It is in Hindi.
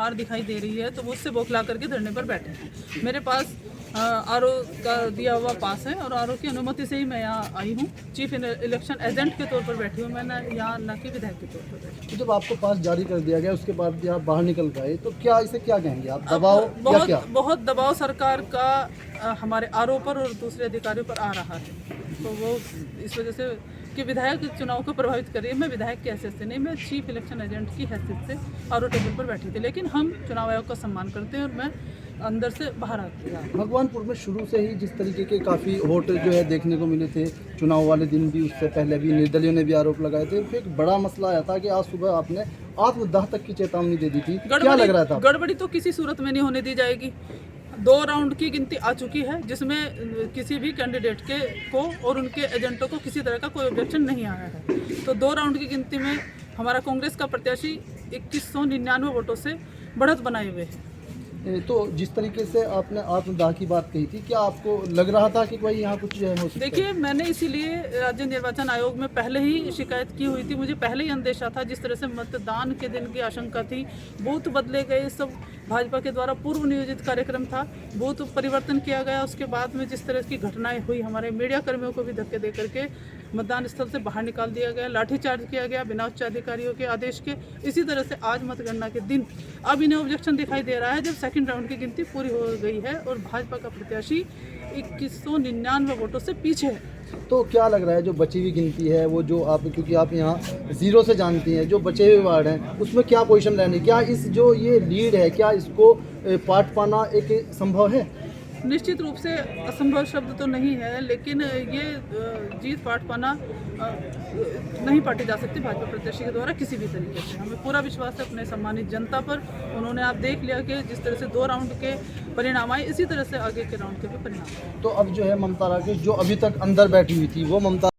हार दिखाई दे रही है तो वो उससे बौखला करके धरने पर बैठे हैं। मेरे पास आरओ का दिया हुआ पास है और आरओ की अनुमति से ही मैं यहाँ आई हूँ। चीफ इलेक्शन एजेंट के तौर पर बैठी हूँ, मैं यहाँ न कि विधायक के तौर पर बैठी हूँ। तो जब आपको पास जारी कर दिया गया उसके बाद भी आप बाहर निकल गए तो क्या इसे क्या कहेंगे आप, दबाव या क्या? बहुत दबाव सरकार का हमारे आरओ पर और दूसरे अधिकारियों पर आ रहा है, तो वो इस वजह से कि विधायक चुनाव को प्रभावित कर रही है। मैं विधायक की हैसियत से नहीं, मैं चीफ इलेक्शन एजेंट की हैसियत से आरओ टेबल पर बैठी थी, लेकिन हम चुनाव आयोग का सम्मान करते हैं और मैं अंदर से बाहर आती हूँ। भगवानपुर में शुरू से ही जिस तरीके के काफ़ी वोट जो है देखने को मिले थे, चुनाव वाले दिन भी, उससे पहले भी निर्दलीयों ने भी आरोप लगाए थे, फिर एक बड़ा मसला आया था कि आज सुबह आपने आत्मदाह तक की चेतावनी दे दी थी। क्या लग रहा था? गड़बड़ी तो किसी सूरत में नहीं होने दी जाएगी। 2 राउंड की गिनती आ चुकी है जिसमें किसी भी कैंडिडेट को और उनके एजेंटों को किसी तरह का कोई ऑब्जेक्शन नहीं आया है। तो 2 राउंड की गिनती में हमारा कांग्रेस का प्रत्याशी 2199 वोटों से बढ़त बनाए हुए है। तो जिस तरीके से आपने आत्मदाह की बात कही थी, क्या आपको लग रहा था कि कोई यहाँ कुछ जो है हो सकता है? देखिए, मैंने इसीलिए राज्य निर्वाचन आयोग में पहले ही शिकायत की हुई थी। मुझे पहले ही अंदेशा था, जिस तरह से मतदान के दिन की आशंका थी, बूथ बदले गए, सब भाजपा के द्वारा पूर्व नियोजित कार्यक्रम था, बूथ परिवर्तन किया गया। उसके बाद में जिस तरह की घटनाएं हुई, हमारे मीडिया कर्मियों को भी धक्के दे करके मतदान स्थल से बाहर निकाल दिया गया, लाठीचार्ज किया गया बिना उच्च अधिकारियों के आदेश के। इसी तरह से आज मतगणना के दिन अब इन्हें ऑब्जेक्शन दिखाई दे रहा है जब सेकंड राउंड की गिनती पूरी हो गई है और भाजपा का प्रत्याशी 2199 वोटों से पीछे है। तो क्या लग रहा है जो बची हुई गिनती है, वो जो आप, क्योंकि आप यहाँ जीरो से जानती हैं, जो बचे हुए वार्ड हैं उसमें क्या पोजीशन रहनी, क्या इस जो ये लीड है, क्या इसको पाट पाना एक संभव है? निश्चित रूप से असंभव शब्द तो नहीं है, लेकिन ये जीत पाट पाना नहीं पाटी जा सकती भाजपा प्रत्याशी के द्वारा किसी भी तरीके से। हमें पूरा विश्वास है अपने सम्मानित जनता पर। उन्होंने आप देख लिया कि जिस तरह से 2 राउंड के परिणाम आए, इसी तरह से आगे के राउंड के भी परिणाम आए। तो अब जो है ममता राकेश जो अभी तक अंदर बैठी हुई थी, वो ममता